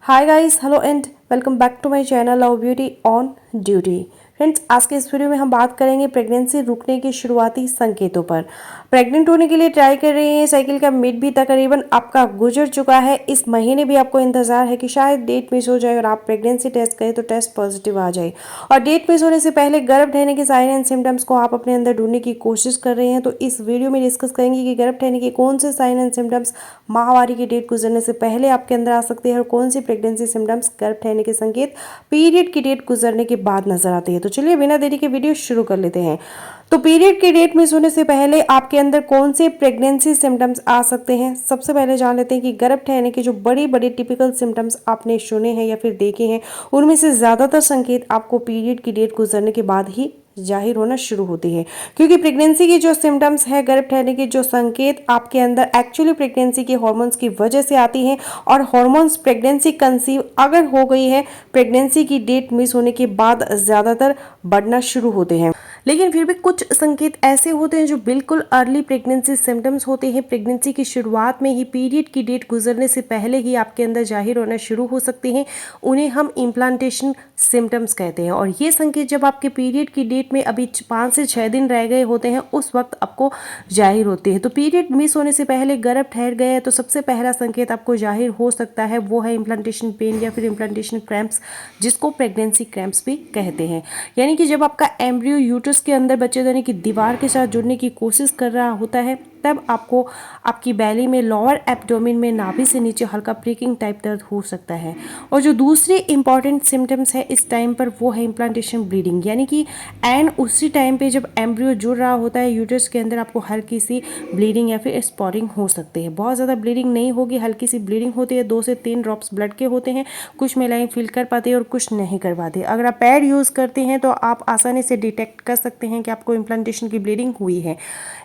Hi guys, hello and welcome back to my channel love beauty on duty. Friends, आज के इस video में हम बात करेंगे प्रेगनेंसी रुकने के शुरुआती संकेतों पर। प्रेग्नेंट होने के लिए ट्राई कर रही हैं, साइकिल का मिड भी तकरीबन आपका गुजर चुका है। इस महीने भी आपको इंतजार है कि शायद डेट मिस हो जाए और आप प्रेगनेंसी टेस्ट करें तो टेस्ट पॉजिटिव आ जाए। और डेट मिस होने से पहले गर्भ ठहरने के साइन एंड सिम्टम्स को आप अपने अंदर ढूंढने की कोशिश कर रहे हैं, तो इस वीडियो में डिस्कस करेंगे कि गर्भ ठहरने के कौन से साइन एंड सिम्टम्स माहवारी की डेट गुजरने से पहले आपके अंदर आ सकते हैं और कौन सी प्रेगनेंसी सिम्टम्स गर्भ ठहरने के संकेत पीरियड की डेट गुजरने के बाद नजर आती है। तो चलिए बिना देरी के वीडियो शुरू कर लेते हैं। तो पीरियड की डेट मिस होने से पहले आपके अंदर कौन से प्रेगनेंसी सिम्टम्स आ सकते हैं, सबसे पहले जान लेते हैं कि गर्भ ठहरने के जो बड़ी बड़ी टिपिकल सिम्टम्स आपने सुने हैं या फिर देखे हैं, उनमें से ज़्यादातर संकेत आपको पीरियड की डेट गुजरने के बाद ही जाहिर होना शुरू होती है। क्योंकि प्रेगनेंसी की जो सिम्टम्स है, गर्भ ठहरने के जो संकेत आपके अंदर एक्चुअली प्रेगनेंसी के हॉर्मोन्स की वजह से आती हैं और हॉर्मोन्स प्रेगनेंसी कंसीव अगर हो गई है, प्रेगनेंसी की डेट मिस होने के बाद ज़्यादातर बढ़ना शुरू होते हैं। लेकिन फिर भी कुछ संकेत ऐसे होते हैं जो बिल्कुल अर्ली प्रेगनेंसी सिम्टम्स होते हैं, प्रेगनेंसी की शुरुआत में ही, पीरियड की डेट गुजरने से पहले ही आपके अंदर जाहिर होना शुरू हो सकते हैं। उन्हें हम इम्प्लांटेशन सिम्टम्स कहते हैं। और ये संकेत जब आपके पीरियड की डेट में अभी 5 से 6 दिन रह गए होते हैं, उस वक्त आपको जाहिर होते हैं। तो पीरियड मिस होने से पहले गर्भ ठहर गए हैं तो सबसे पहला संकेत आपको जाहिर हो सकता है वो है इम्प्लांटेशन पेन या फिर इम्प्लांटेशन क्रैम्प्स, जिसको प्रेगनेंसी क्रैम्प्स भी कहते हैं। यानी कि जब आपका एम्ब्रियो यूट्रस के अंदर बच्चेदानी की दीवार के साथ जुड़ने की कोशिश कर रहा होता है, तब आपको आपकी बैली में, लोअर एब्डोमेन में, नाभि से नीचे हल्का प्रिकिंग टाइप दर्द हो सकता है। और जो दूसरे इंपॉर्टेंट सिम्टम्स है इस टाइम पर वो है इम्प्लांटेशन ब्लीडिंग। यानी कि एंड उसी टाइम पे जब एम्ब्रियो जुड़ रहा होता है यूट्रस के अंदर, आपको हल्की सी ब्लीडिंग या फिर स्पॉटिंग हो सकती है। बहुत ज़्यादा ब्लीडिंग नहीं होगी, हल्की सी ब्लीडिंग होती है, 2 से 3 ड्रॉप्स ब्लड के होते हैं। कुछ महिलाएं फील कर पाती है और कुछ नहीं कर पाती। अगर आप पैड यूज़ करते हैं तो आप आसानी से डिटेक्ट कर सकते हैं कि आपको इम्प्लांटेशन की ब्लीडिंग हुई है।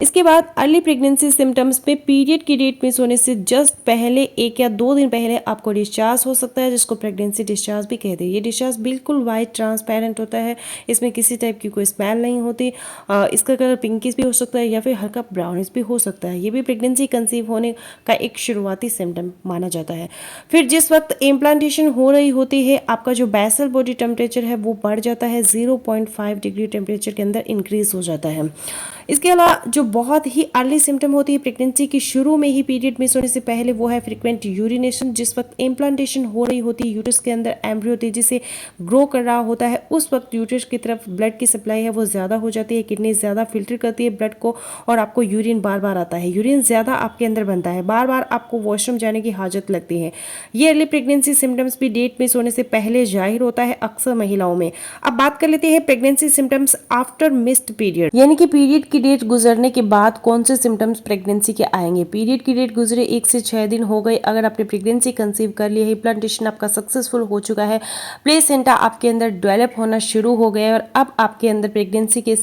इसके बाद अर्ली प्रेगनेंसी सिम्टम्स पे पीरियड की डेट मिस होने से जस्ट पहले 1 या 2 दिन पहले आपको डिस्चार्ज हो सकता है, जिसको प्रेगनेंसी डिस्चार्ज भी कहते हैं। ये डिस्चार्ज बिल्कुल वाइट ट्रांसपेरेंट होता है, इसमें किसी टाइप की कोई स्मेल नहीं होती। इसका कलर पिंकिश भी हो सकता है या फिर हल्का ब्राउनिश भी हो सकता है। ये भी प्रेगनेंसी कंसीव होने का एक शुरुआती सिम्टम माना जाता है। फिर जिस वक्त इम्प्लांटेशन हो रही होती है, आपका जो बेसल बॉडी टेम्परेचर है वो बढ़ जाता है, 0.5 डिग्री टेम्परेचर के अंदर इंक्रीज हो जाता है। इसके अलावा जो बहुत ही अर्ली सिम्टम होती है प्रेगनेंसी की शुरू में ही पीरियड मिस होने से पहले, वो है फ्रीक्वेंट यूरिनेशन। जिस वक्त इम्प्लांटेशन हो रही होती है, यूट्रस के अंदर एम्ब्रियो तेजी से ग्रो कर रहा होता है, उस वक्त यूट्रस की तरफ ब्लड की सप्लाई है वो ज़्यादा हो जाती है। किडनी ज़्यादा फिल्टर करती है ब्लड को और आपको यूरिन बार बार आता है, यूरिन ज़्यादा आपके अंदर बनता है, बार बार आपको वॉशरूम जाने की हाजत लगती है। ये अर्ली प्रेगनेंसी सिम्टम्स भी डेट मिस होने से पहले जाहिर होता है अक्सर महिलाओं में। अब बात कर लेते हैं pregnancy symptoms after missed period, यानी कि पीरियड की डेट गुजरने के बाद कौन से सिम्टम्स प्रेगनेंसी के आएंगे। पीरियड की डेट गुजरे 1 से 6 दिन हो गए, अगर आपने प्रेगनेंसी कंसीव कर ली है, इम्प्लांटेशन आपका सक्सेसफुल हो चुका है, प्लेसेंटा आपके अंदर डेवलप होना शुरू हो गया है और अब आपके अंदर प्रेगनेंसी के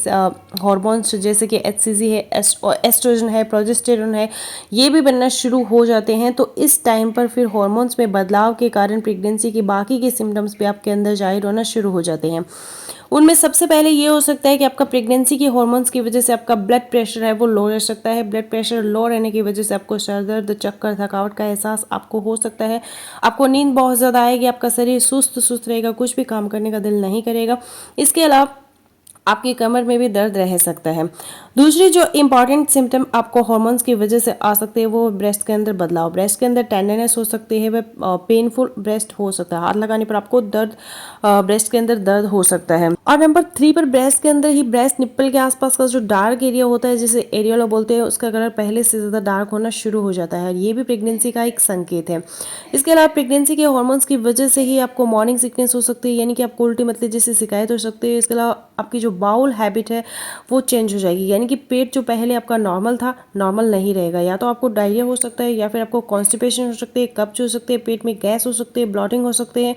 हॉर्मोन्स जैसे कि HCG है, एस्ट्रोजन है, प्रोजेस्टेरोन है, ये भी बनना शुरू हो जाते हैं। तो इस टाइम पर फिर हॉर्मोन्स में बदलाव के कारण प्रेगनेंसी के बाकी के सिम्टम्स भी आपके अंदर जाहिर होना शुरू हो जाते हैं। उनमें सबसे पहले ये हो सकता है कि आपका प्रेगनेंसी के हार्मोन्स की वजह से आपका ब्लड प्रेशर है वो लो रह सकता है। ब्लड प्रेशर लो रहने की वजह से आपको सर दर्द, चक्कर, थकावट का एहसास आपको हो सकता है। आपको नींद बहुत ज़्यादा आएगी, आपका शरीर सुस्त सुस्त रहेगा, कुछ भी काम करने का दिल नहीं करेगा। इसके अलावा आपकी कमर में भी दर्द रह सकता है। दूसरी जो इंपॉर्टेंट सिम्टम आपको हार्मोन्स की वजह से आ सकते हैं वो ब्रेस्ट के अंदर बदलाव, ब्रेस्ट के अंदर टेंडरनेस हो सकती है, वह पेनफुल ब्रेस्ट हो सकता है, हाथ लगाने पर आपको दर्द, ब्रेस्ट के अंदर दर्द हो सकता है। और नंबर 3 पर ब्रेस्ट के अंदर ही ब्रेस्ट निप्पल के आसपास का जो डार्क एरिया होता है, जिसे एरियोला बोलते हैं, उसका कलर पहले से ज़्यादा डार्क होना शुरू हो जाता है। ये भी प्रेगनेंसी का एक संकेत है। इसके अलावा प्रेगनेंसी के हार्मोन्स की वजह से ही आपको मॉर्निंग सिकनेस हो सकती है, यानी कि आपको उल्टी मतली जैसी शिकायत हो सकती है। इसके अलावा आपकी जो बाउल हैबिट है वो चेंज हो जाएगी, यानी कि पेट जो पहले आपका नॉर्मल था, नॉर्मल नहीं रहेगा। या तो आपको डायरिया हो सकता है या फिर आपको कॉन्स्टिपेशन हो सकती है, कब्ज हो सकती है, पेट में गैस हो सकती है, ब्लॉटिंग हो सकती है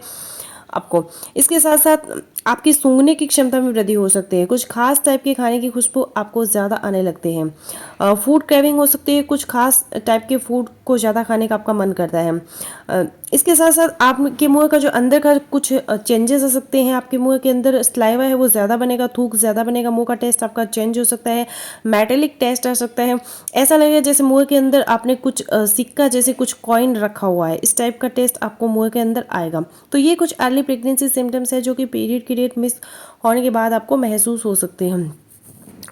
आपको। इसके साथ साथ आपकी सूंघने की क्षमता में वृद्धि हो सकती है। कुछ खास टाइप के खाने की खुशबू आपको ज़्यादा आने लगते हैं। फूड क्रेविंग हो सकती है, कुछ खास टाइप के फूड को ज़्यादा खाने का आपका मन करता है। इसके साथ साथ आपके मुंह का जो अंदर का कुछ चेंजेस आ सकते हैं। आपके मुंह के अंदर स्लाइवा है वो ज़्यादा बनेगा, थूक ज़्यादा बनेगा, मुंह का टेस्ट आपका चेंज हो सकता है, मेटेलिक टेस्ट आ सकता है। ऐसा लगेगा जैसे मुंह के अंदर आपने कुछ सिक्का जैसे कुछ कॉइन रखा हुआ है, इस टाइप का टेस्ट आपको मुंह के अंदर आएगा। तो ये कुछ अर्ली प्रेगनेंसी सिम्टम्स है जो कि पीरियड की डेट मिस होने के बाद आपको महसूस हो सकते हैं।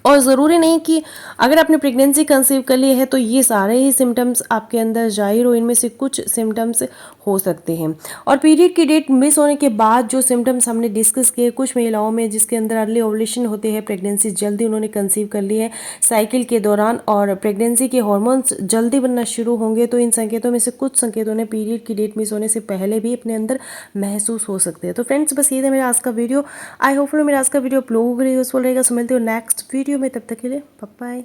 और ज़रूरी नहीं कि अगर आपने प्रेगनेंसी कंसीव कर ली है तो ये सारे ही सिम्टम्स आपके अंदर जाहिर हो, इनमें से कुछ सिम्टम्स हो सकते हैं। और पीरियड की डेट मिस होने के बाद जो सिम्टम्स हमने डिस्कस किए, कुछ महिलाओं में जिसके अंदर अर्ली ओवुलेशन होते हैं, प्रेगनेंसी जल्दी उन्होंने कंसीव कर ली है साइकिल के दौरान, और प्रेगनेंसी के हार्मोन्स जल्दी बनना शुरू होंगे, तो इन संकेतों में से कुछ संकेतों ने पीरियड की डेट मिस होने से पहले भी अपने अंदर महसूस हो सकते हैं। तो फ्रेंड्स, बस ये था मेरा आज का वीडियो। आई होप मेरा आज का वीडियो आप लोगों के लिए यूजफुल रहेगा। सो मिलते हो नेक्स्ट वीडियो में, तब तक के लिए बाय बाय।